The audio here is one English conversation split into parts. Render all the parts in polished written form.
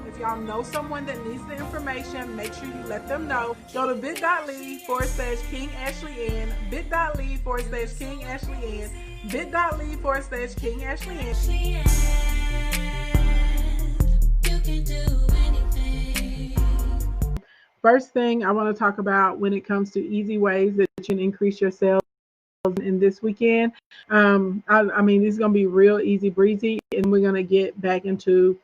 If y'all know someone that needs the information, make sure you let them know. Go to bit.ly/King Ashley N, bit.ly/King Ashley N, bit.ly/King Ashley N. You can do anything. First thing I want to talk about when it comes to easy ways that you can increase your sales in this weekend. I mean, this is going to be real easy breezy, and we're going to get back into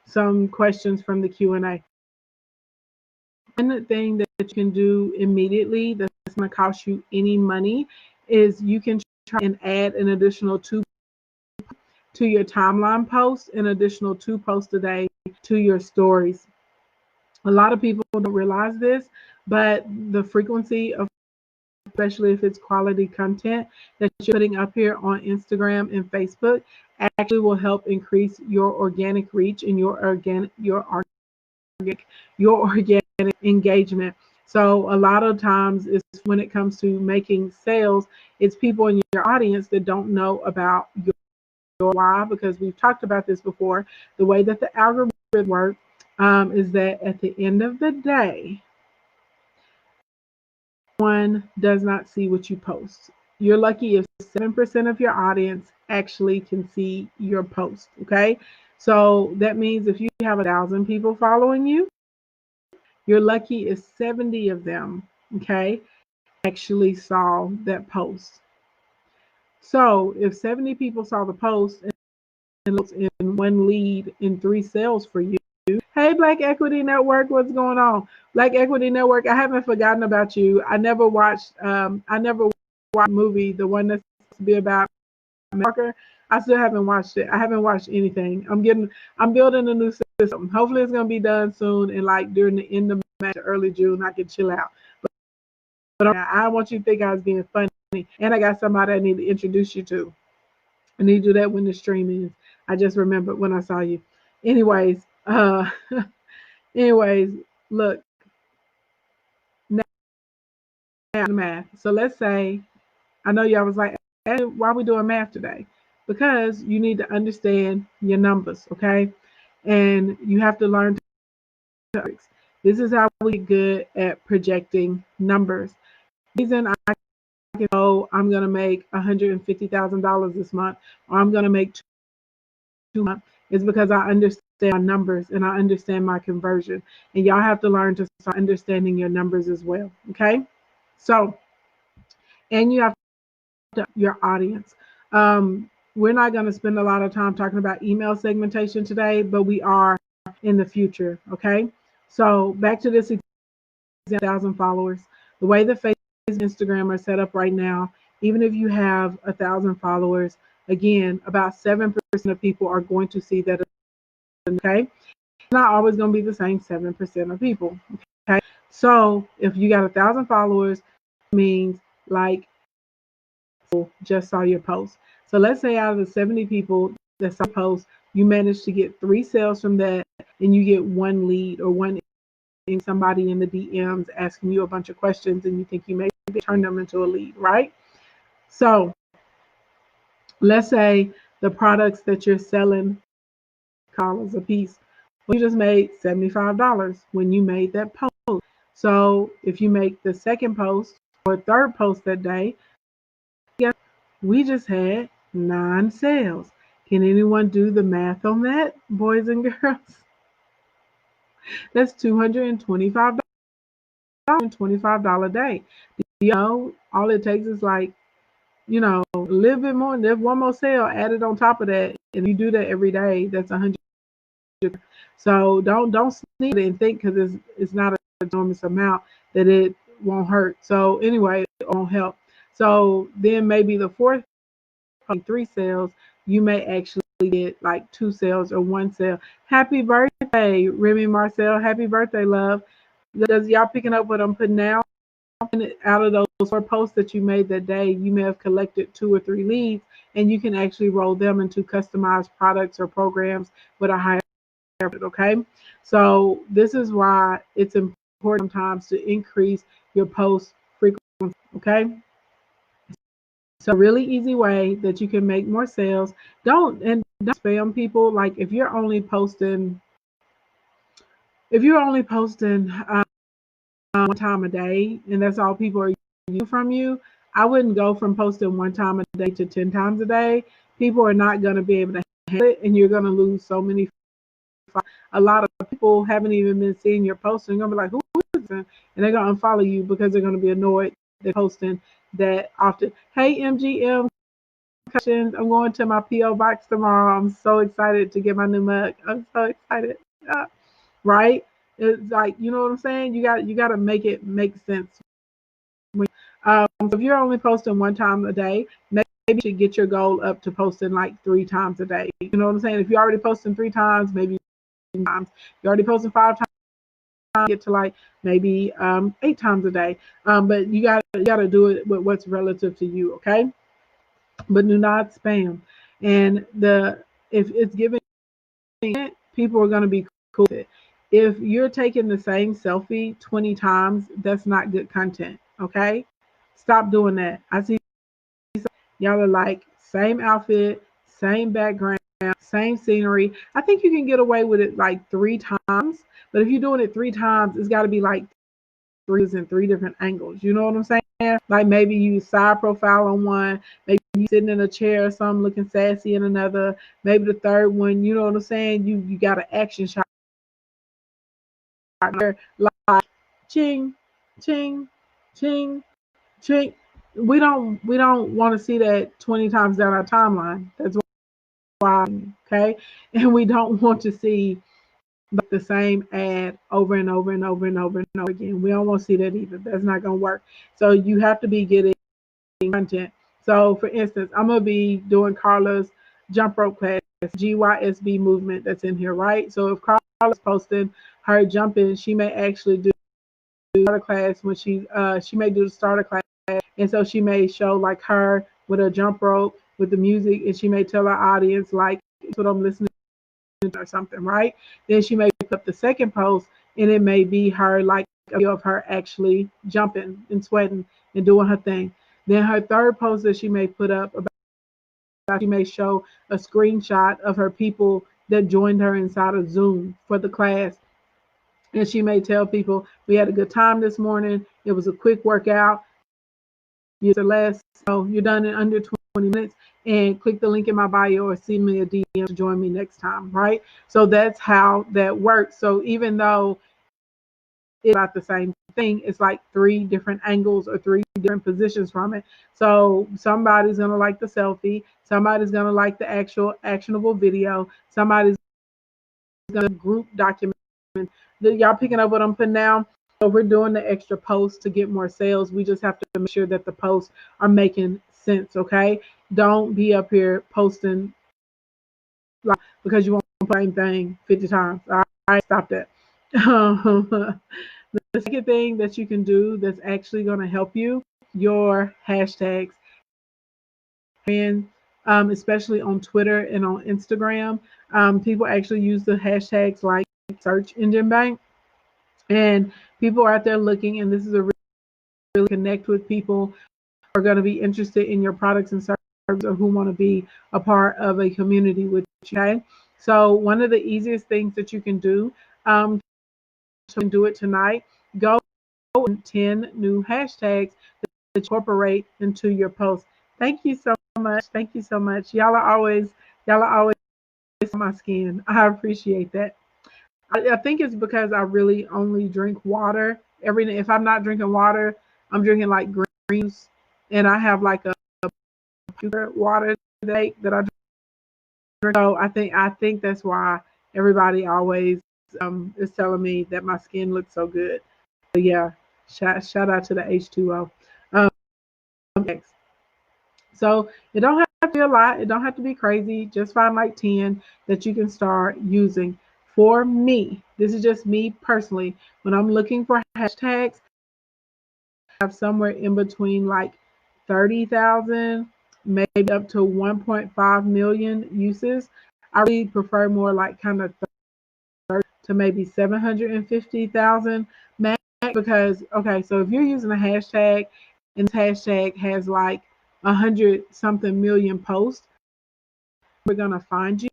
some questions from the Q&A. One thing that you can do immediately that's going to cost you any money is you can try and add an additional 2 to your timeline posts, an additional 2 posts a day to your stories. A lot of people don't realize this, but the frequency of, especially if it's quality content that you're putting up here on Instagram and Facebook, actually will help increase your organic reach and your organic engagement. So a lot of times is when it comes to making sales, it's people in your audience that don't know about your why, because we've talked about this before. The way that the algorithm works is that at the end of the day, one does not see what you post. You're lucky if 7% of your audience actually can see your post. Okay, so that means if you have 1,000 people following you, you're lucky if 70 of them, okay, actually saw that post. So if 70 people saw the post and looked in 1 lead in 3 sales for you, hey, Black Equity Network, what's going on? Black Equity Network, I haven't forgotten about you. I never watched the movie, the one that's supposed to be about Marker. I still haven't watched it. I haven't watched anything. I'm building a new system. Hopefully it's gonna be done soon, and like during the end of May to early June, I can chill out. But I don't want you to think I was being funny. And I got somebody I need to introduce you to. I need to do that when the stream is. I just remembered when I saw you. Anyways, look, now math. So let's say, I know y'all was like, hey, why are we doing math today? Because you need to understand your numbers, okay? And you have to learn to. This is how we get good at projecting numbers. The reason I can know I'm going to make $150,000 this month, or I'm going to make $2 months, is because I understand my numbers and I understand my conversion. And y'all have to learn to start understanding your numbers as well, okay? So, and you have to your audience. We're not going to spend a lot of time talking about email segmentation today, but we are in the future, okay? So back to this 1,000 followers. The way the Facebook and Instagram are set up right now, even if you have 1,000 followers, again, about 7% of people are going to see that, okay? It's not always going to be the same 7% of people, okay? So if you got 1,000 followers, it means like just saw your post. So let's say out of the 70 people that saw the post, you managed to get 3 sales from that, and you get 1 lead or somebody in the DMs asking you a bunch of questions, and you think you maybe turn them into a lead, right? So let's say the products that you're selling $1 a piece. Well, you just made $75 when you made that post. So if you make the second post or third post that day, we just had 9 sales. Can anyone do the math on that, boys and girls? That's $225. $25 day. You know, all it takes is like, a little bit more. There's one more sale added on top of that, and you do that every day. That's 100. So don't sneak it and think because it's not an enormous amount that it won't hurt. So anyway, it won't help. So then maybe the fourth 3 sales, you may actually get like 2 sales or 1 sale. Happy birthday, Remy Marcel. Happy birthday, love. Does y'all picking up what I'm putting down? Out of those 4 posts that you made that day, you may have collected 2 or 3 leads, and you can actually roll them into customized products or programs with a higher profit, okay? So this is why it's important sometimes to increase your post frequency, okay? So really easy way that you can make more sales. Don't spam people. Like if you're only posting if you're only posting one time a day and that's all people are using from you, I wouldn't go from posting one time a day to 10 times a day. People are not going to be able to handle it, and you're going to lose so many. A lot of people haven't even been seeing your posts and going to be like, who is this? And they're going to unfollow you because they're going to be annoyed that posting that often. Hey, MGM, I'm going to my P.O. box tomorrow. I'm so excited to get my new mug. I'm so excited. Right? It's like, you know what I'm saying? You got to make it make sense. So if you're only posting one time a day, maybe you should get your goal up to posting like 3 times a day. You know what I'm saying? If you're already posting 3 times, maybe times. You're already posting 5 times, get to like maybe 8 times a day. But you gotta do it with what's relative to you, okay? But do not spam. And the if it's giving it, people are gonna be cool with it. If you're taking the same selfie 20 times, that's not good content, okay? Stop doing that. I see y'all are like same outfit, same background, same scenery. I think you can get away with it like 3 times, but if you're doing it 3 times, it's got to be like threes in 3 different angles. You know what I'm saying? Like maybe you side profile on one, maybe you sitting in a chair or something looking sassy in another, maybe the third one. You know what I'm saying? You got an action shot there, like ching, ching, ching, ching. We don't want to see that 20 times down our timeline. That's why, okay? And we don't want to see like the same ad over and over and over and over and over again. We don't want to see that either. That's not gonna work. So you have to be getting content. So for instance, I'm gonna be doing Carla's jump rope class, GYSB movement that's in here, right? So if Carla's posting her jumping, she may actually do starter class when she may do the starter class, and so she may show like her with a jump rope with the music, and she may tell her audience like, "That's what I'm listening to," or something, right? Then she may pick up the second post, and it may be her like a video of her actually jumping and sweating and doing her thing. Then her third post that she may put up about, she may show a screenshot of her people that joined her inside of Zoom for the class, and she may tell people, we had a good time this morning. It was a quick workout. You're less, so you're done in under 20 minutes. And click the link in my bio or send me a DM to join me next time, right? So that's how that works. So even though it's about the same thing, it's like 3 different angles or 3 different positions from it. So somebody's gonna like the selfie, somebody's gonna like the actual actionable video, somebody's gonna group document. Y'all picking up what I'm putting down? So we're doing the extra posts to get more sales. We just have to make sure that the posts are making sense, okay? Don't be up here posting like because you want the same thing 50 times. All right, stop that. The second thing that you can do that's actually going to help you, your hashtags. And especially on Twitter and on Instagram, people actually use the hashtags like search engine bank, and people are out there looking, and this is a really connect with people who are going to be interested in your products and services or who want to be a part of a community with you. Okay, so one of the easiest things that you can do, so you can do it tonight, go 10 new hashtags that incorporate into your post. Thank you so much. Thank you so much. Y'all are always on my skin. I appreciate that. I think it's because I really only drink water every day. If I'm not drinking water, I'm drinking like greens, and I have like a pure water that I drink. So I think that's why everybody always is telling me that my skin looks so good. So yeah, shout out to the H2O. Um, next. So it don't have to be a lot. It don't have to be crazy. Just find like 10 that you can start using. For me, this is just me personally. When I'm looking for hashtags, I have somewhere in between like 30,000, maybe up to 1.5 million uses. I really prefer more like kind of 30 to maybe 750,000 max, because okay, so if you're using a hashtag and this hashtag has like 100 something million posts, we're gonna find you,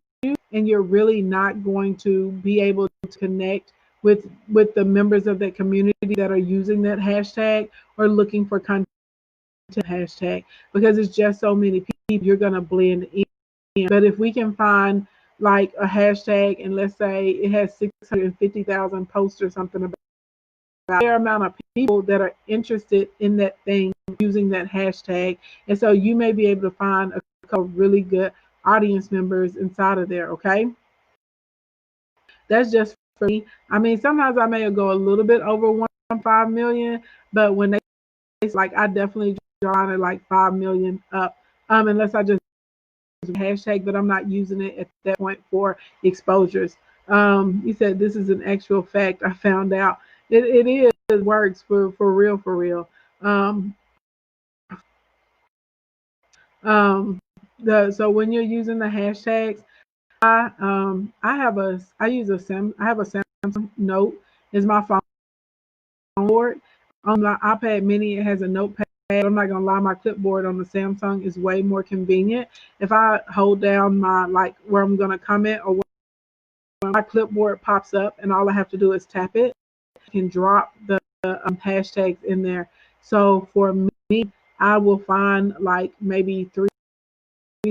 and you're really not going to be able to connect with the members of that community that are using that hashtag or looking for content hashtag, because it's just so many people, you're gonna blend in. But if we can find like a hashtag and let's say it has 650,000 posts or something about a fair amount of people that are interested in that thing using that hashtag, and so you may be able to find a couple of really good audience members inside of there. Okay, that's just for me. I mean, sometimes I may go a little bit over 1.5 million, but when they like, I definitely draw it like 5 million up, unless I just hashtag, but I'm not using it at that point for exposures. You said this is an actual fact. I found out it is, it works for real, for real. Um, um, so when you're using the hashtags, I use a I have a Samsung Note is my phone board. On my iPad Mini, it has a notepad. I'm not gonna lie, my clipboard on the Samsung is way more convenient. If I hold down my like where I'm gonna comment, or when my clipboard pops up and all I have to do is tap it, I can drop the hashtags in there. So for me, I will find like maybe three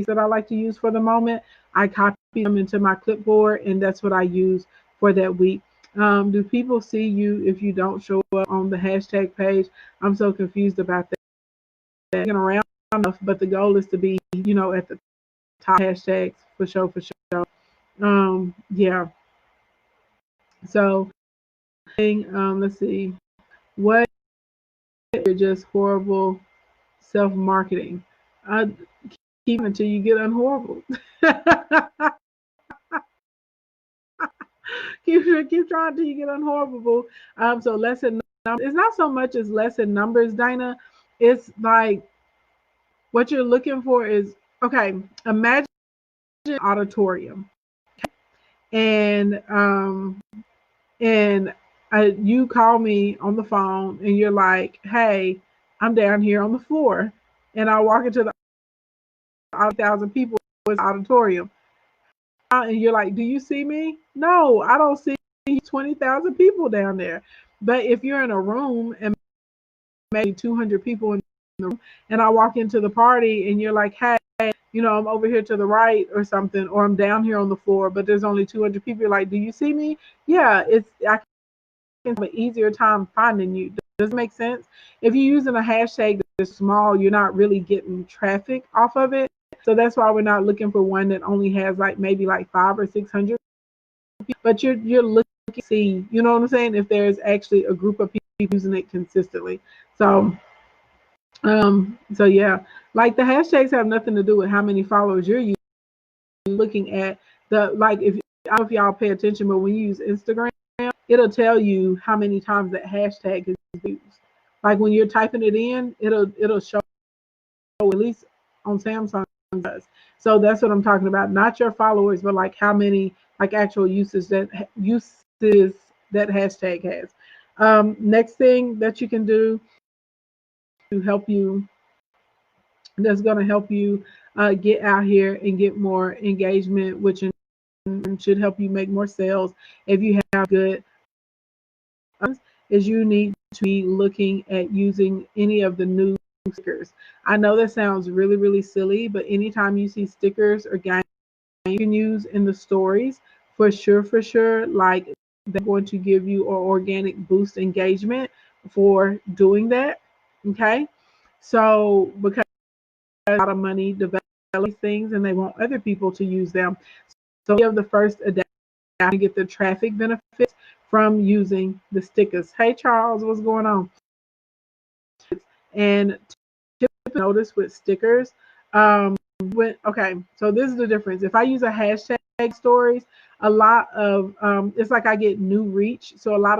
that I like to use for the moment. I copy them into my clipboard, and that's what I use for that week. Do people see you if you don't show up on the hashtag page? I'm so confused about that. Around enough, but the goal is to be, at the top hashtags for sure, for sure. Yeah. So, let's see. What is just horrible self-marketing? I keep until you get unhorrible. keep trying till you get unhorrible. So lesson numbers. It's not so much as lesson numbers, Dinah. It's like what you're looking for is okay. Imagine an auditorium, and and you call me on the phone, and you're like, "Hey, I'm down here on the floor," and I walk into the 1,000 people in the auditorium, and you're like, "Do you see me?" No, I don't see 20,000 people down there. But if you're in a room and maybe 200 people in the room, and I walk into the party, and you're like, "Hey, I'm over here to the right or something, or I'm down here on the floor, but there's only 200 people." You're like, "Do you see me?" Yeah, I can have an easier time finding you. Does it make sense? If you're using a hashtag that's small, you're not really getting traffic off of it. So that's why we're not looking for one that only has like maybe like 500 or 600. But you're looking to see, you know what I'm saying? If there's actually a group of people using it consistently. So yeah, like the hashtags have nothing to do with how many followers you're using. Looking at the like, if I don't know if y'all pay attention, but when you use Instagram, it'll tell you how many times that hashtag is used. Like when you're typing it in, it'll show, at least on Samsung does. So that's what I'm talking about. Not your followers, but like how many like actual uses that hashtag has. Next thing that you can do to help you, that's going to help you get out here and get more engagement, which should help you make more sales if you have good, is you need to be looking at using any of the new stickers. I know that sounds really, really silly, but anytime you see stickers or games you can use in the stories, for sure, like they're going to give you an organic boost engagement for doing that. Okay. So because a lot of money developing things and they want other people to use them. So we have the first adapt to get the traffic benefits from using the stickers. Hey Charles, what's going on? And notice with stickers, okay, so this is the difference. If I use a hashtag stories, a lot of it's like I get new reach. So a lot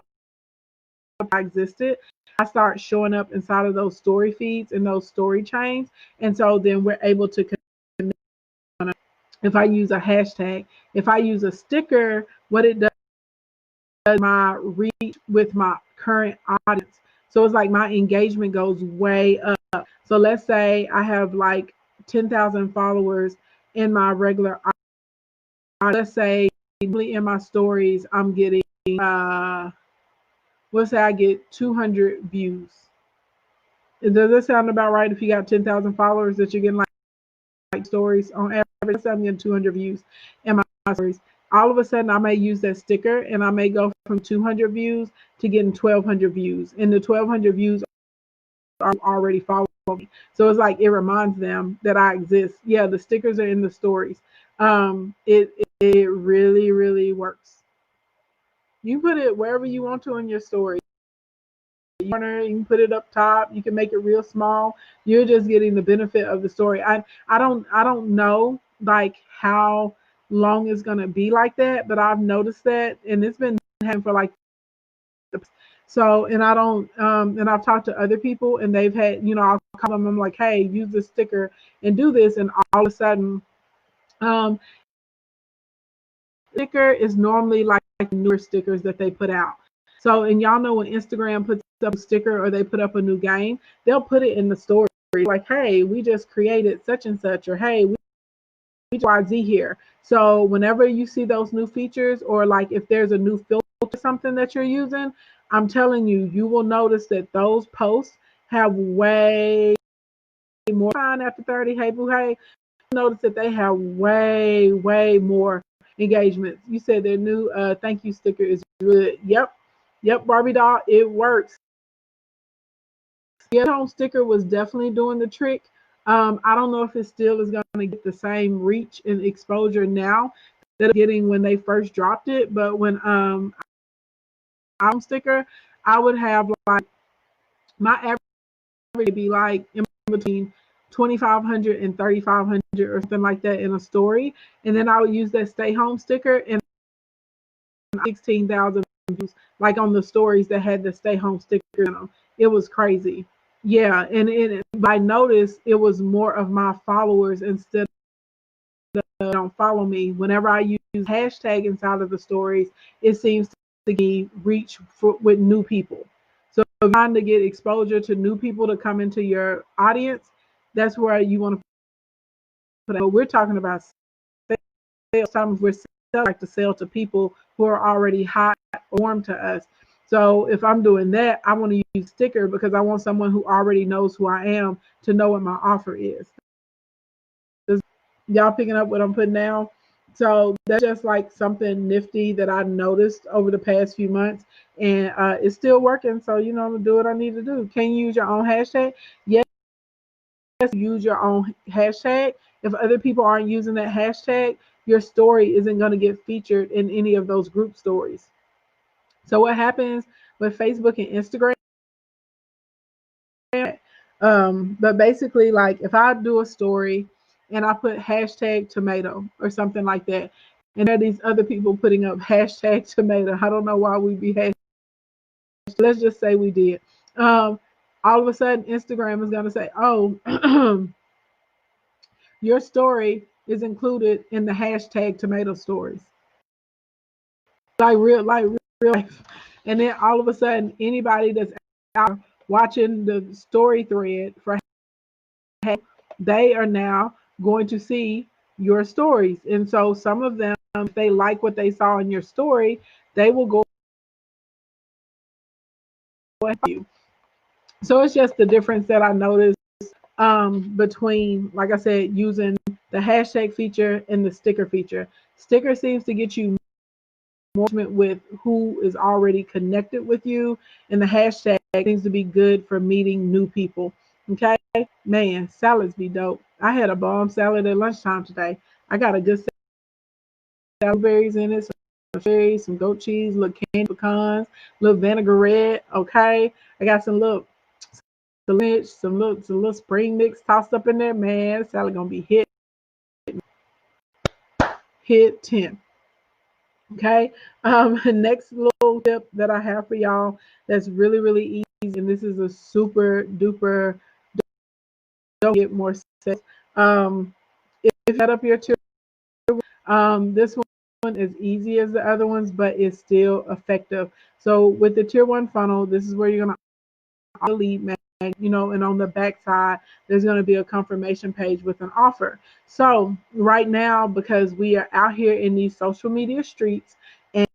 of existed, I start showing up inside of those story feeds and those story chains, and so then we're able to connect. If I use a hashtag, if I use a sticker, what it does, my reach with my current audience. So it's like my engagement goes way up. So let's say I have like 10,000 followers in my regular audience. Let's say in my stories, I'm getting let's say I get 200 views. Does that sound about right? If you got 10,000 followers, that you're getting like stories on average, I'm getting 200 views in my stories. All of a sudden, I may use that sticker, and I may go from 200 views to getting 1,200 views, and the 1,200 views are already following me. So it's like it reminds them that I exist. Yeah, the stickers are in the stories. It really really works. You put it wherever you want to in your story. You can put it up top. You can make it real small. You're just getting the benefit of the story. I don't know like how long it's gonna be like that, but I've noticed that, and it's been happening for like so. And I don't and I've talked to other people, and they've had, I'll call them. I'm like, hey, use this sticker and do this, and all of a sudden, um, sticker is normally like newer stickers that they put out. So, and y'all know when Instagram puts up a sticker or they put up a new game, they'll put it in the story like, hey, we just created such and such, or hey, we YZ here. So whenever you see those new features, or like if there's a new filter or something that you're using, I'm telling you, you will notice that those posts have way more fine after 30. Hey, boo, hey. Notice that they have way, way more engagements. You said their new thank you sticker is good. Yep, Barbie doll, it works. The home sticker was definitely doing the trick. I don't know if it still is going to get the same reach and exposure now that it's getting when they first dropped it. But when sticker, I would have like my average would be like in between 2,500 and 3,500 or something like that in a story, and then I would use that stay home sticker and 16,000 views, like on the stories that had the stay home sticker in them. It was crazy. Yeah, and I noticed it was more of my followers instead of don't follow me. Whenever I use hashtag inside of the stories, it seems to be reach with new people. So if you're trying to get exposure to new people to come into your audience, that's where you want to put it. But we're talking about sales. Sometimes we're like to sell to people who are already hot, warm to us. So if I'm doing that, I want to use sticker because I want someone who already knows who I am to know what my offer is. Y'all picking up what I'm putting down? So that's just like something nifty that I noticed over the past few months, and it's still working. So I'm gonna do what I need to do. Can you use your own hashtag? Yes, use your own hashtag. If other people aren't using that hashtag, your story isn't gonna get featured in any of those group stories. So what happens with Facebook and Instagram? But basically, like if I do a story and I put hashtag tomato or something like that, and there are these other people putting up hashtag tomato. I don't know why we be hashtag. Let's just say we did. Um, all of a sudden, Instagram is gonna say, "Oh, your story is included in the hashtag tomato stories." Like real life. And then all of a sudden, anybody that's out watching the story thread for they are now going to see your stories. And so some of them, if they like what they saw in your story, they will go with you. So it's just the difference that I noticed between, like I said, using the hashtag feature and the sticker feature. Sticker seems to get you more with who is already connected with you, and the hashtag seems to be good for meeting new people. Okay, man, salads be dope. I had a bomb salad at lunchtime today. I got a good salad, berries in it, some cherries, some goat cheese, little candy pecans, little vinaigrette. Okay, I got some little spring mix tossed up in there. Man, salad gonna be hit 10. Okay. Next little tip that I have for y'all that's really, really easy, and this is a super duper don't get more sense. If you set up your tier, this one is easy as the other ones, but it's still effective. So with the tier one funnel, this is where you're gonna lead mag, and on the back side, there's gonna be a confirmation page with an offer. So right now, because we are out here in these social media streets, and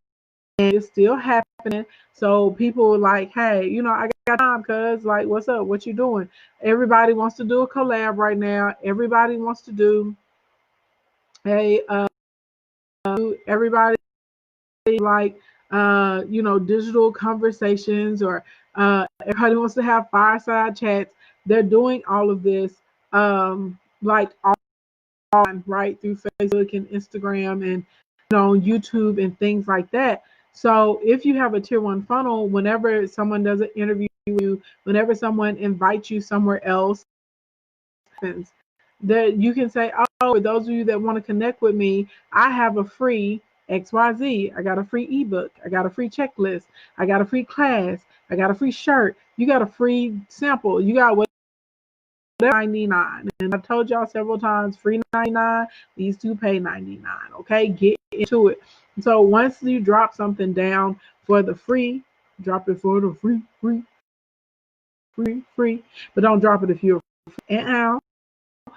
it's still happening. So people are like, hey, I got time, cuz like, what's up? What you doing? Everybody wants to do a collab right now. Everybody wants to do a everybody like digital conversations, or everybody wants to have fireside chats. They're doing all of this like on right through Facebook and Instagram, and on YouTube and things like that. So if you have a tier one funnel, whenever someone does an interview with you, whenever someone invites you somewhere else, that you can say, oh, for those of you that want to connect with me, I have a free XYZ. I got a free ebook. I got a free checklist. I got a free class. I got a free shirt. You got a free sample. You got what? 99. And I told y'all several times, free 99, these two pay 99. Okay, get into it. So once you drop something down for the free, drop it for the free, but don't drop it if you're free. And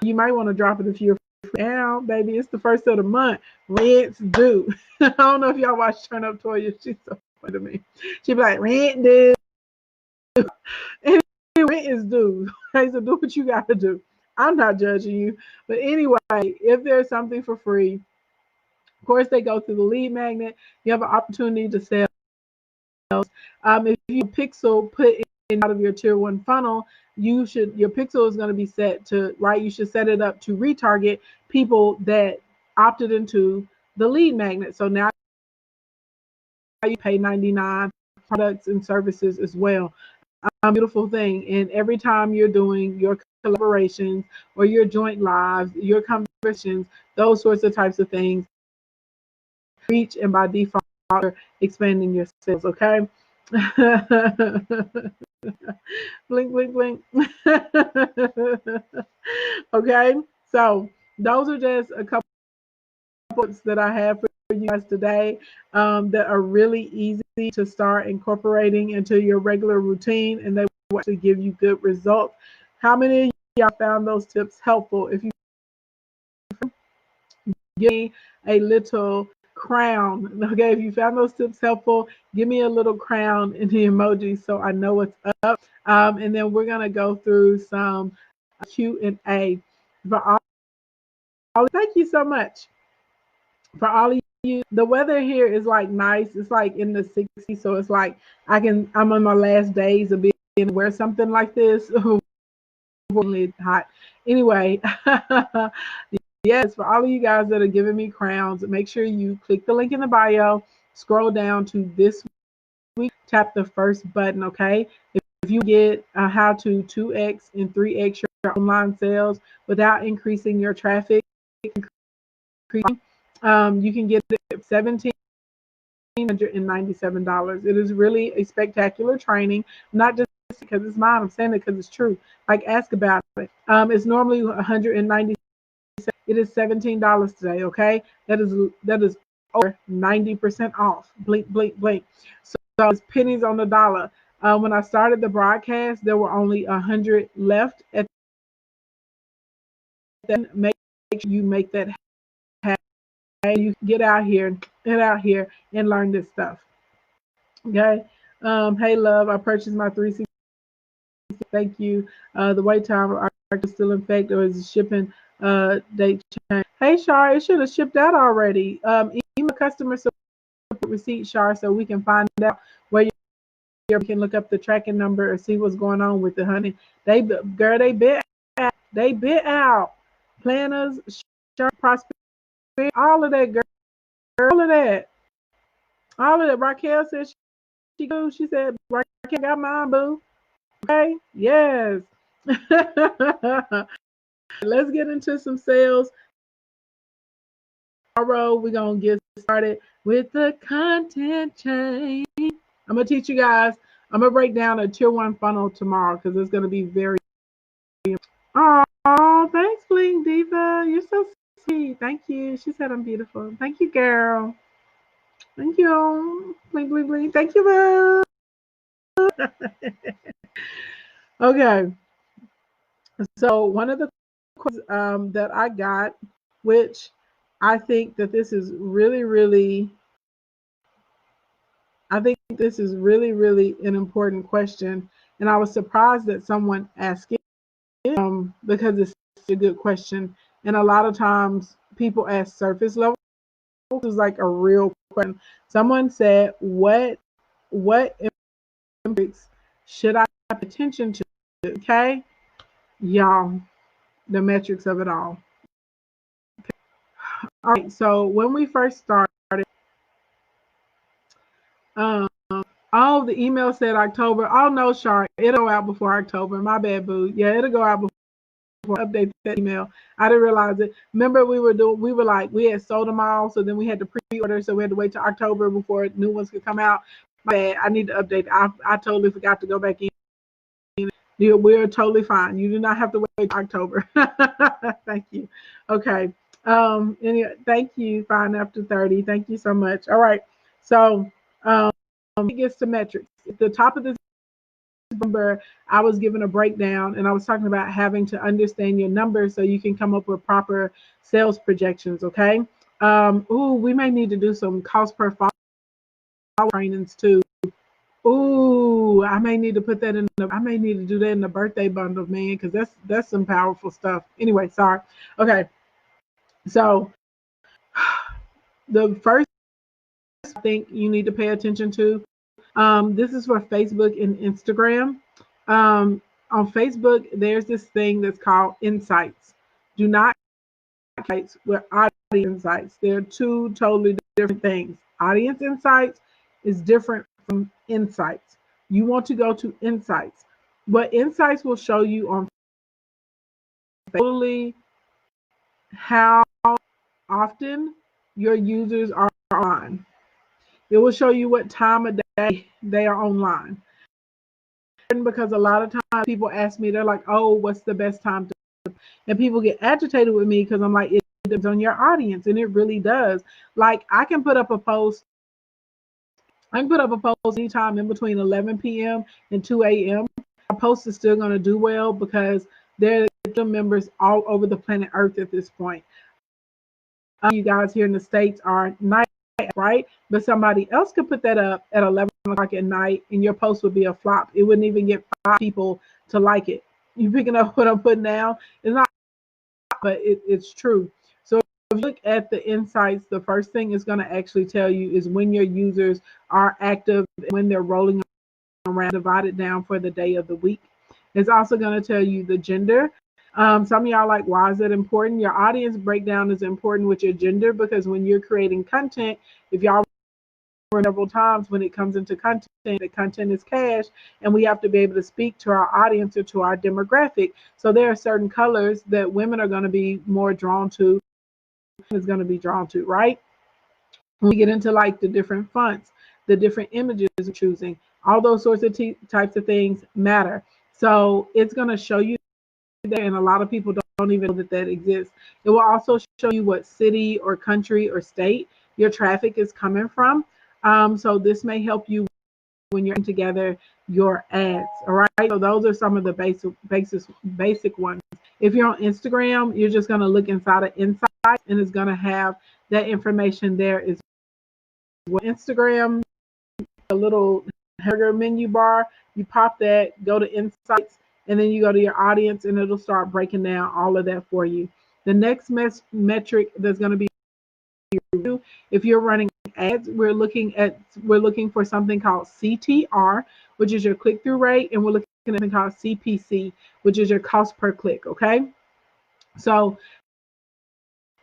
you might want to drop it if you're free. Now, baby, it's the first of the month. Rent's due. I don't know if y'all watch Turn Up Toya. She's so funny to me. She be like, rent due. And rent is due. Okay, so do what you got to do. I'm not judging you. But anyway, if there's something for free, of course, they go through the lead magnet. You have an opportunity to sell. If you pixel put in out of your tier one funnel, your pixel is going to be set to, right? You should set it up to retarget people that opted into the lead magnet. So now you pay 99 products and services as well. Beautiful thing. And every time you're doing your collaborations or your joint lives, your conversations, those sorts of types of things, reach, and by default, expanding your sales. Okay. Blink, blink, blink. Okay. So those are just a couple books that I have for you guys today that are really easy to start incorporating into your regular routine, and they will actually give you good results. How many of y'all found those tips helpful? If you give me a little crown, okay? If you found those tips helpful, give me a little crown in the emoji so I know what's up. And then we're gonna go through some Q&A. Thank you so much for all of you. The weather here is like nice. It's like in the 60s, so it's like I'm on my last days of being able to wear something like this. Really hot. Anyway, yes, for all of you guys that are giving me crowns, make sure you click the link in the bio, scroll down to this week, tap the first button, okay? If you get how to 2x and 3x your online sales without increasing your traffic, you can get it at $1,797. It is really a spectacular training, not just because it's mine, I'm saying it because it's true. Like, ask about it. It's normally $197. It is $17 today, okay? That is over 90% off. Blink, blink, blink. So it's pennies on the dollar. When I started the broadcast, there were only 100 left. Make sure you make that happen. You get out here and learn this stuff. Okay. Hey, love, I purchased my 360. Thank you. The wait time are still in effect, or is the shipping date change? Hey, Shar, it should have shipped out already. Email customer support receipt, Shar, so we can find out where you can look up the tracking number or see what's going on with the honey. They bit out. Planners, Shar, prosperity, all of that, girl, all of that. Raquel said she goes. She said Raquel got mine, boo. Okay, yes. Let's get into some sales. Tomorrow we're gonna get started with the content chain. I'm gonna teach you guys. I'm gonna break down a tier one funnel tomorrow because it's gonna be very. Oh, thanks, Bling Diva. You're so sweet. Thank you. She said I'm beautiful. Thank you, girl. Thank you. Bling, bling, bling. Thank you, boo. Okay. So one of the questions that I got, which I think that this is really, really I think this is really, really an important question. And I was surprised that someone asked it because it's a good question. And a lot of times people ask surface level. This is like a real question. Someone said, what metrics should I pay attention to? Okay, y'all, the metrics of it all. All right, so when we first started, um, oh, the email said October. Oh no, Shark, it'll go out before October. My bad, boo. Yeah, it'll go out before I update that email. I didn't realize it. Remember, we had sold them all, so then we had to pre-order, so we had to wait till October before new ones could come out. My bad. I need to update. I totally forgot to go back in. We're totally fine. You do not have to wait till October. Thank you. Okay. Anyway, thank you. Fine after 30. Thank you so much. All right. So it gets to metrics. At the top of this number, I was given a breakdown, and I was talking about having to understand your numbers so you can come up with proper sales projections. Okay. We may need to do some cost per follower trainings too. Ooh, I may need to put that in. I may need to do that in the birthday bundle, man, because that's some powerful stuff. Anyway, sorry. Okay, so the first I think you need to pay attention to. This is for Facebook and Instagram. On Facebook, there's this thing that's called insights. Do not insights with audience insights. They're two totally different things. Audience insights is different from insights. You want to go to insights. What insights will show you on totally how often your users are on. It will show you what time of day they are online. Because a lot of times people ask me, they're like, oh, what's the best time to, and people get agitated with me because I'm like, it depends on your audience, and it really does. Like I can put up a post anytime in between 11 p.m. and 2 a.m. My post is still going to do well because they're members all over the planet Earth at this point. You guys here in the States are night, right? But somebody else could put that up at 11 o'clock at night and your post would be a flop. It wouldn't even get 5 people to like it. You picking up what I'm putting down? It's not, but it's true. So if you look at the insights, the first thing it's going to actually tell you is when your users are active, when they're rolling around, divided down for the day of the week. It's also going to tell you the gender. Some of y'all are like, why is that important? Your audience breakdown is important with your gender because when you're creating content, if y'all several times when it comes into content, the content is cash, and we have to be able to speak to our audience or to our demographic. So there are certain colors that women are going to be more drawn to, right? When we get into like the different fonts, the different images we're choosing, all those sorts of types of things matter. So it's going to show you there, and a lot of people don't even know that exists. It will also show you what city or country or state your traffic is coming from. So this may help you when you're putting together your ads. All right. So those are some of the basic ones. If you're on Instagram, you're just going to look inside of Insights, and it's going to have that information there is Instagram, a little hamburger menu bar. You pop that, go to Insights, and then you go to your audience, and it'll start breaking down all of that for you. The next metric that's going to be if you're running ads, we're looking for something called CTR, which is your click-through rate, and we're looking at something called CPC, which is your cost per click. Okay, so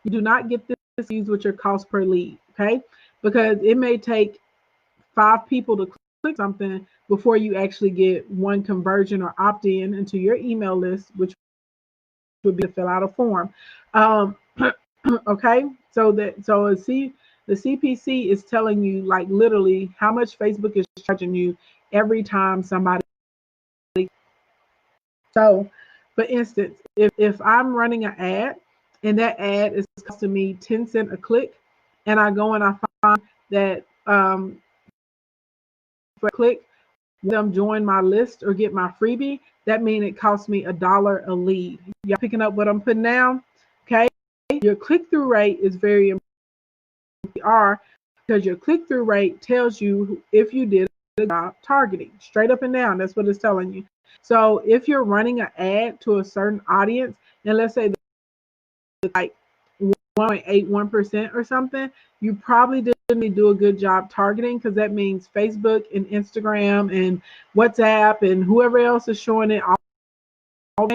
you do not get this used with your cost per lead. Okay, because it may take 5 people to click something before you actually get one conversion or opt-in into your email list, which would be to fill out a form. Okay, so the CPC is telling you like literally how much Facebook is charging you every time somebody. So for instance, if I'm running an ad and that ad is costing me 10 cents a click, and I go and I find that for a click, them join my list or get my freebie, that means it costs me $1 a lead. Y'all picking up what I'm putting down? Okay, your click-through rate is very important. because your click-through rate tells you if you did a job targeting, straight up and down. That's what it's telling you. So if you're running an ad to a certain audience, and let's say like 1.81% or something, you probably didn't do a good job targeting, because that means Facebook and Instagram and WhatsApp and whoever else is showing it all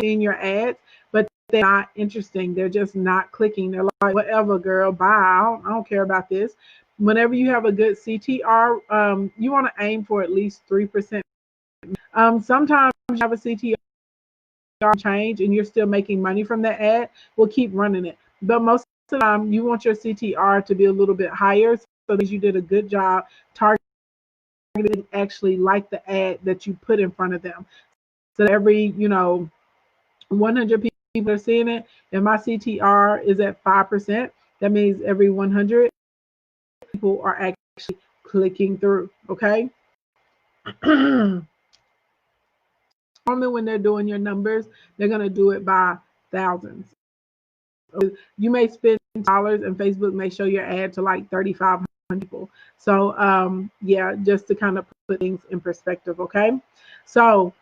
in your ads, but they're not interesting. They're just not clicking. They're like, whatever, girl, bye. I don't care about this. Whenever you have a good CTR, you want to aim for at least 3%. Sometimes you have a CTR change and you're still making money from that ad, we'll keep running it. But most of the time, you want your CTR to be a little bit higher, so that you did a good job targeting, actually like the ad that you put in front of them. So every 100 people are seeing it, and my CTR is at 5%. That means every 100 people are actually clicking through. Okay. Normally, when they're doing your numbers, they're gonna do it by thousands. You may spend dollars, and Facebook may show your ad to like 3,500 people. So yeah, just to kind of put things in perspective. Okay. So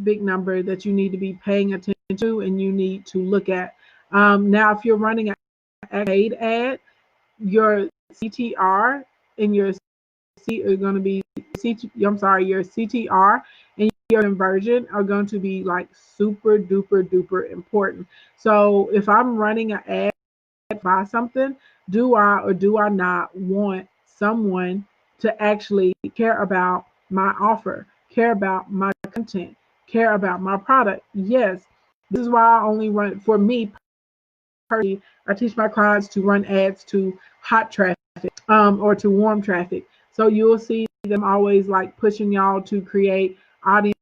big number that you need to be paying attention to and you need to look at. Now, if you're running a paid ad, your CTR and your C are going to be your CTR and your conversion are going to be like super duper important. So if I'm running an ad to buy something, do I or do I not want someone to actually care about my offer, care about my content, care about my product? Yes. This is why I only run, for me personally, I teach my clients to run ads to hot traffic or to warm traffic. So you'll see them always like pushing y'all to create audience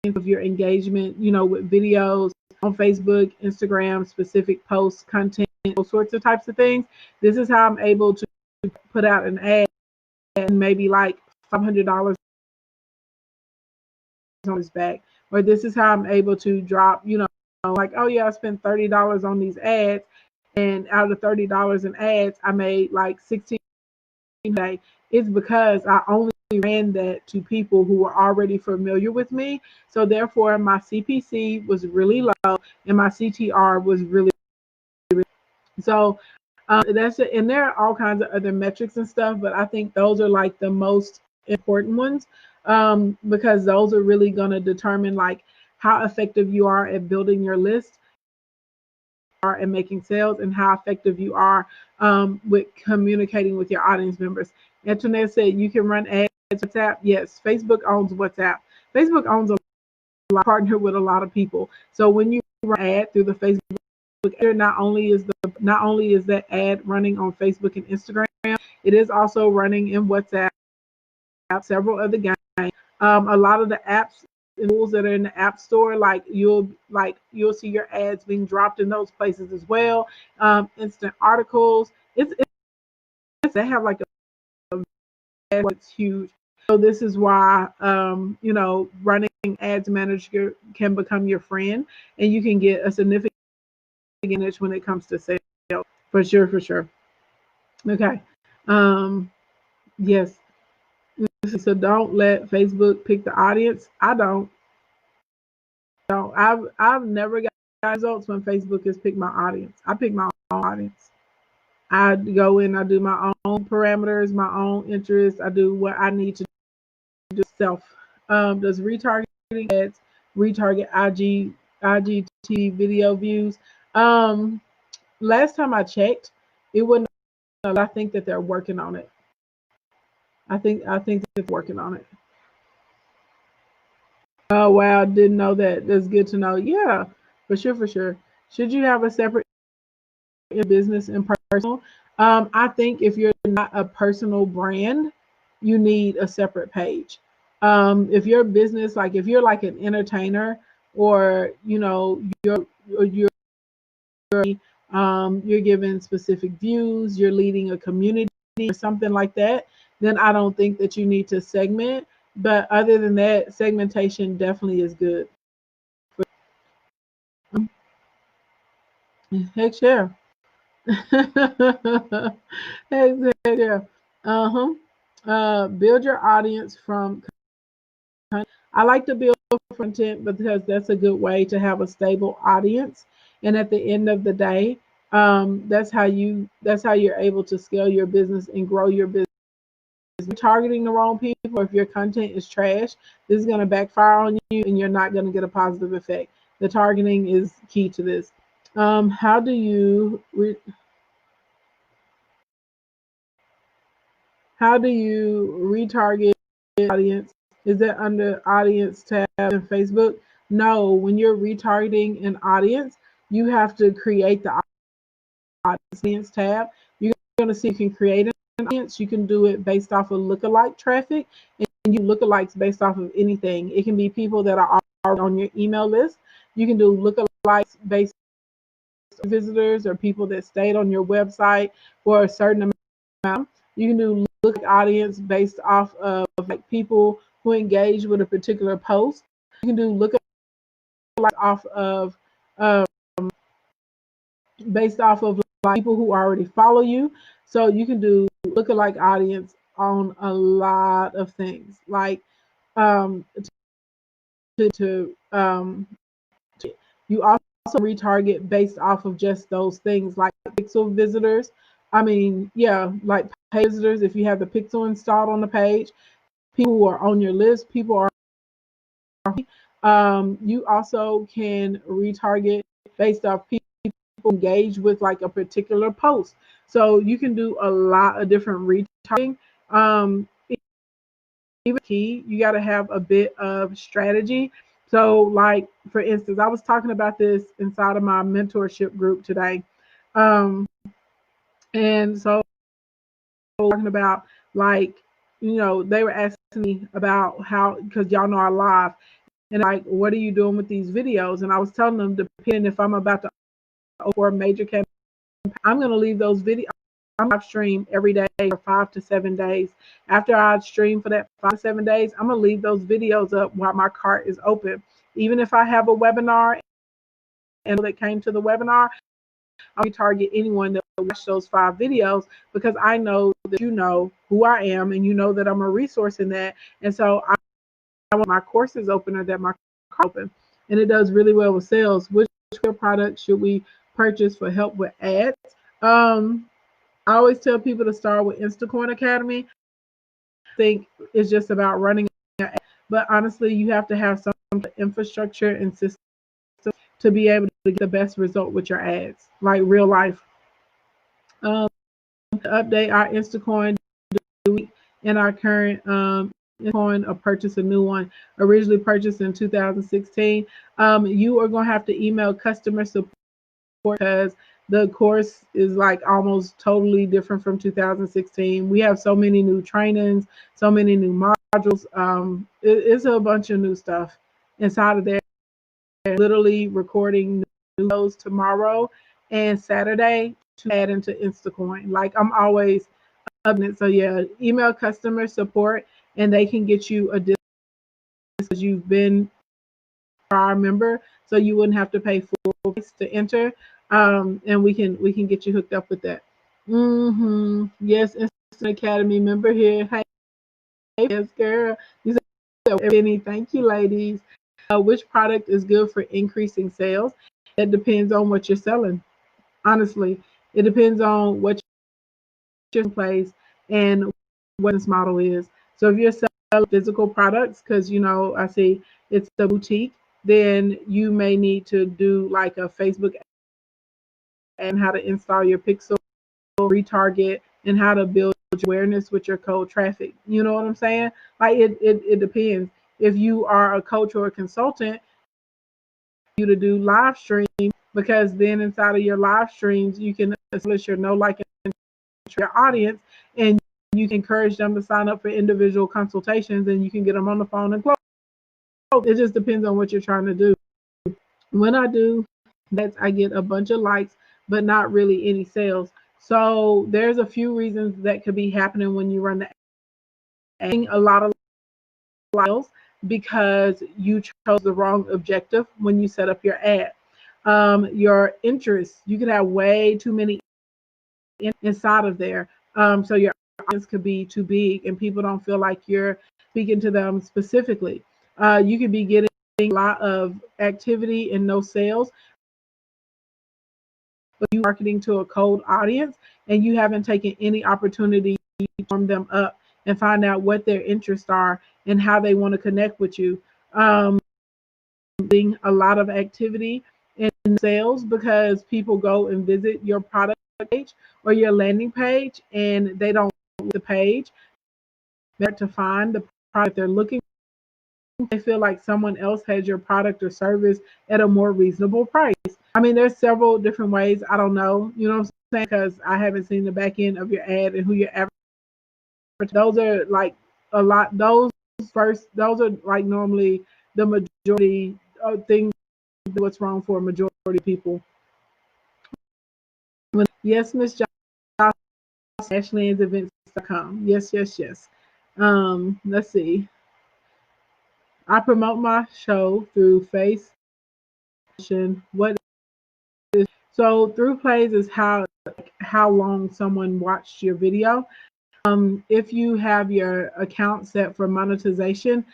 of your engagement, with videos on Facebook, Instagram, specific posts, content, those sorts of types of things. This is how I'm able to put out an ad and maybe like $500 on his back. Or this is how I'm able to drop, like, oh yeah, I spent $30 on these ads, and out of $30 in ads, I made like 16 today. It's because I only ran that to people who were already familiar with me. So therefore, my CPC was really low and my CTR was really, really. So that's it. And there are all kinds of other metrics and stuff, but I think those are like the most important ones, because those are really going to determine like how effective you are at building your list and making sales, and how effective you are with communicating with your audience members. Antoinette said you can run ads WhatsApp. Yes, Facebook owns WhatsApp. Facebook owns a lot, partner with a lot of people. So when you run an ad through the Facebook, not only is that ad running on Facebook and Instagram, it is also running in WhatsApp, several other games. A lot of the apps and tools that are in the app store, you'll see your ads being dropped in those places as well. Instant articles, they have like it's huge. So this is why running ads manager can become your friend, and you can get a significant advantage when it comes to sales. For sure. Okay. Yes. So don't let Facebook pick the audience. I don't. No, I've never got results when Facebook has picked my audience. I pick my own audience. I go in, I do my own parameters, my own interests. I do what I need to do self. Does retargeting ads retarget IGTV video views? Last time I checked, it wouldn't. I think that they're working on it. I think they're working on it. Oh wow, didn't know that. That's good to know. Yeah, for sure. Should you have a separate business and personal? I think if you're not a personal brand, you need a separate page. If your business, like if you're like an entertainer, or you're giving specific views, you're leading a community or something like that, then I don't think that you need to segment. But other than that, segmentation definitely is good. Heck yeah. Yeah. Uh-huh. Build your audience from content. I like to build content because that's a good way to have a stable audience. And at the end of the day, that's how you're able to scale your business and grow your business. If you're targeting the wrong people, or if your content is trash, this is going to backfire on you and you're not going to get a positive effect. The targeting is key to this. How do you retarget audience? Is that under audience tab in Facebook? No, when you're retargeting an audience, you have to create the audience tab. You're going to see if you can create an audience. You can do it based off of lookalike traffic, and you lookalikes based off of anything. It can be people that are already on your email list. You can do lookalikes based on visitors or people that stayed on your website for a certain amount. You can do look audience based off of like people who engage with a particular post. You can do look off of um, based off of like people who already follow you. So you can do lookalike audience on a lot of things, like um, to you also retarget based off of just those things like pixel visitors. I mean, yeah, like page visitors. If you have the pixel installed on the page, people who are on your list, people are. You also can retarget based off people engage with like a particular post. So you can do a lot of different retargeting. Um, even key, you got to have a bit of strategy. So, like for instance, I was talking about this inside of my mentorship group today, and so talking about like they were asking me about how, because y'all know I live, and like, what are you doing with these videos? And I was telling them, depending if I'm about to for a major campaign, I'm going to leave those videos. I'm live stream every day for 5 to 7 days. After I stream for that 5 to 7 days, I'm going to leave those videos up while my cart is open. Even if I have a webinar and that came to the webinar, I'll target anyone that will watch those 5 videos, because I know that you know who I am and you know that I'm a resource in that. And so I want my courses open, or that my cart open. And it does really well with sales. Which product should we purchase for help with ads? I always tell people to start with Instacoin Academy. I think it's just about running an ad, but honestly, you have to have some infrastructure and system to be able to get the best result with your ads, like real life. To update our Instacoin in our current coin, or purchase a new one. Originally purchased in 2016. You are going to have to email customer support, because the course is like almost totally different from 2016. We have so many new trainings, so many new modules. It's a bunch of new stuff inside of there. Literally recording new videos tomorrow and Saturday to add into Instacoin. Like, I'm always up in it. So yeah, email customer support and they can get you a discount because you've been our member, so you wouldn't have to pay full price to enter. And we can get you hooked up with that. Yes, Instant Academy member here. Hey, yes, girl. You said Benny. Thank you, ladies. Which product is good for increasing sales? That depends on what you're selling. Honestly, it depends on what you're in place and what this model is. So if you're selling physical products, because I see it's a boutique, then you may need to do like a Facebook and how to install your pixel, retarget, and how to build awareness with your cold traffic. You know what I'm saying? Like it depends. If you are a coach or a consultant, you to do live stream, because then inside of your live streams you can establish your know, like, and your audience, and you can encourage them to sign up for individual consultations, and you can get them on the phone and close. It just depends on what you're trying to do. When I do that, I get a bunch of likes, but not really any sales. So there's a few reasons that could be happening when you run the ad. A lot of sales because you chose the wrong objective when you set up your ad. Your interests, you could have way too many inside of there. So your audience could be too big and people don't feel like you're speaking to them specifically. You could be getting a lot of activity and no sales, but you marketing to a cold audience and you haven't taken any opportunity to warm them up and find out what their interests are and how they want to connect with you. Being a lot of activity in sales because people go and visit your product page or your landing page and they don't like the page to find the product they're looking for. They feel like someone else has your product or service at a more reasonable price. I mean, there's several different ways. I don't know, you know what I'm saying? Because I haven't seen the back end of your ad and who your advertising. Those are like a lot. Those are like normally the majority of things. What's wrong for a majority of people? Yes, Miss Josh, AshlandEvents.com. Yes, yes, yes. Let's see. I promote my show through Face. What is so through plays is how long someone watched your video. If you have your account set for monetization,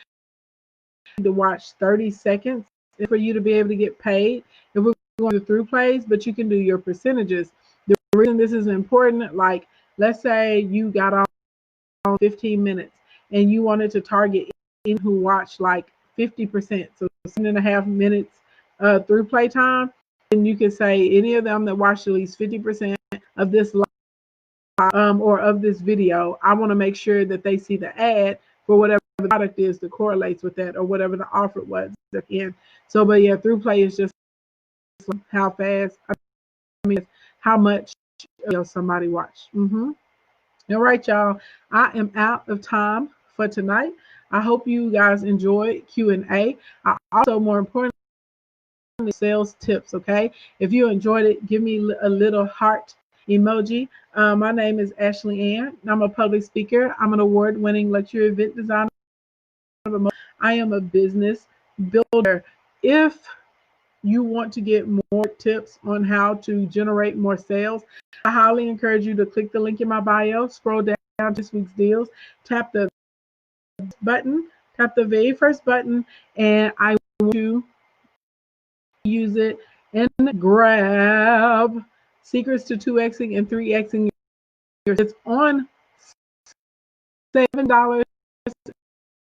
to watch 30 seconds for you to be able to get paid. If we're going through plays, but you can do your percentages. The reason this is important, like let's say you got on 15 minutes and you wanted to target anyone who watched like 50%, so 7.5 minutes through play time, and you can say any of them that watched at least 50% of this or of this video, I want to make sure that they see the ad for whatever the product is that correlates with that or whatever the offer was again. So, but yeah, through play is just how fast, I mean, how much somebody watched. All right, y'all. I am out of time for tonight. I hope you guys enjoyed Q&A. I also, more importantly, sales tips. Okay, if you enjoyed it, give me a little heart emoji. My name is Ashley Ann. I'm a public speaker. I'm an award-winning luxury event designer. I am a business builder. If you want to get more tips on how to generate more sales, I highly encourage you to click the link in my bio, scroll down to this week's deals, tap the button, tap the very first button, and I want you to use it and grab secrets to 2xing and 3xing. It's on $7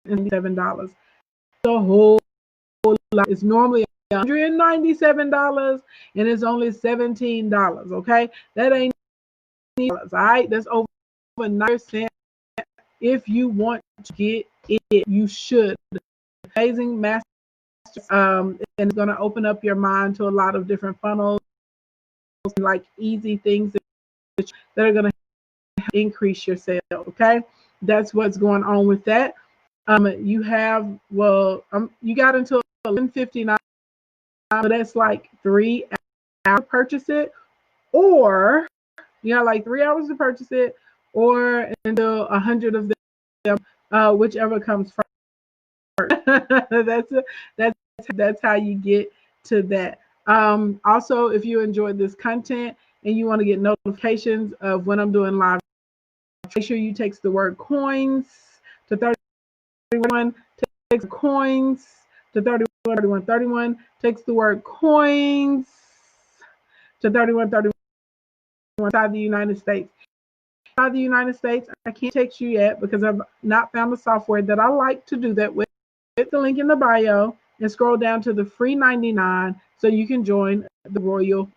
and $7. The whole lot is normally $197 and it's only $17. Okay, that ain't dollars. All right, that's over 9%. If you want to get it, you should. Amazing master, and it's going to open up your mind to a lot of different funnels, like easy things that are going to increase your sales. Okay, that's what's going on with that. You have you got until 11:59, so that's like 3 hours to purchase it, or you have like 3 hours to purchase it, or until 100 of them, whichever comes first. that's how you get to that. Also, if you enjoyed this content and you want to get notifications of when I'm doing live, make sure you text the word coins to 31. Text coins to 31. Text the word coins to 31 inside the United States. Inside the United States, I can't text you yet because I've not found the software that I like to do that with. Hit the link in the bio and scroll down to the free 99 so you can join the Royal.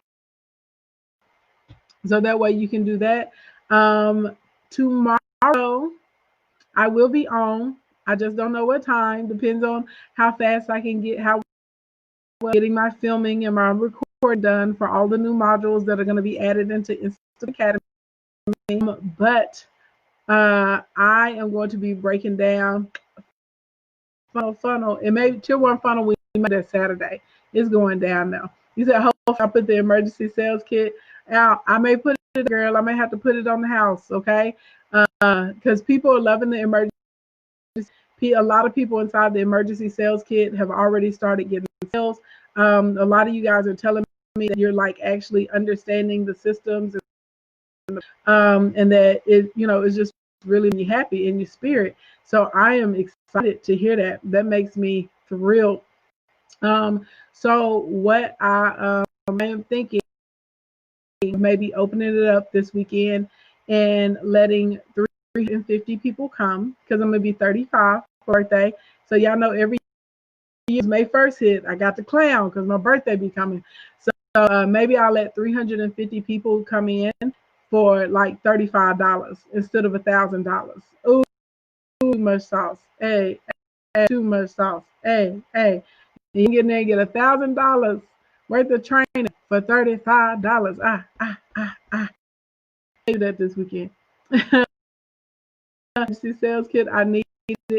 So that way you can do that. Tomorrow I will be on. I just don't know what time. Depends on how fast I can get, how well getting my filming and my record done for all the new modules that are going to be added into Instant Academy. But I am going to be breaking down funnel. It may tier 1 funnel we made that Saturday. It's going down now. You said, I put the emergency sales kit out. I may put it, girl. I may have to put it on the house, okay? Because people are loving the emergency. A lot of people inside the emergency sales kit have already started getting sales. A lot of you guys are telling me that you're like actually understanding the systems and that it, is just really me happy in your spirit. So I am excited to hear that. That makes me thrilled. So what I am thinking, maybe opening it up this weekend and letting 350 people come, because I'm gonna be 35 for birthday. So y'all know every year May 1st hit, I got the clown because my birthday be coming. So maybe I'll let 350 people come in for like $35 instead of $1,000. Ooh, too much sauce. Hey, hey, too much sauce. Hey. You can get in there and get $1,000 worth of training for $35. Do that this weekend. Sales kit. I need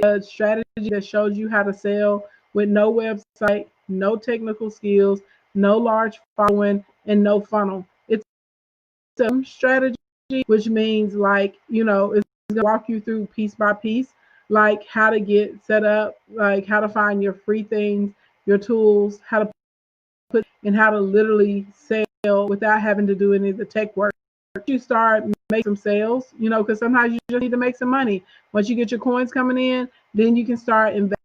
a strategy that shows you how to sell with no website, no technical skills, no large following, and no funnel. It's a strategy, which means like, it's gonna walk you through piece by piece, like how to get set up, like how to find your free things, your tools, how to put, and how to literally sell without having to do any of the tech work. You start make some sales, because sometimes you just need to make some money. Once you get your coins coming in, then you can start investing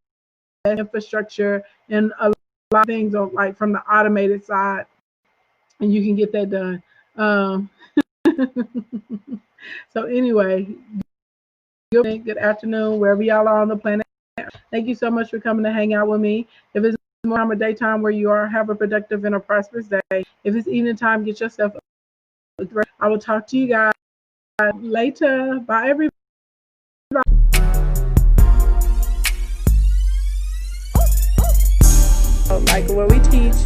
in infrastructure and a lot of things on, like from the automated side, and you can get that done. So anyway, good afternoon, wherever y'all are on the planet. Thank you so much for coming to hang out with me. If it's more time or daytime where you are, have a productive and a prosperous day. If it's evening time, get yourself. I will talk to you guys later. Bye, everybody. Like what we teach,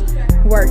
work.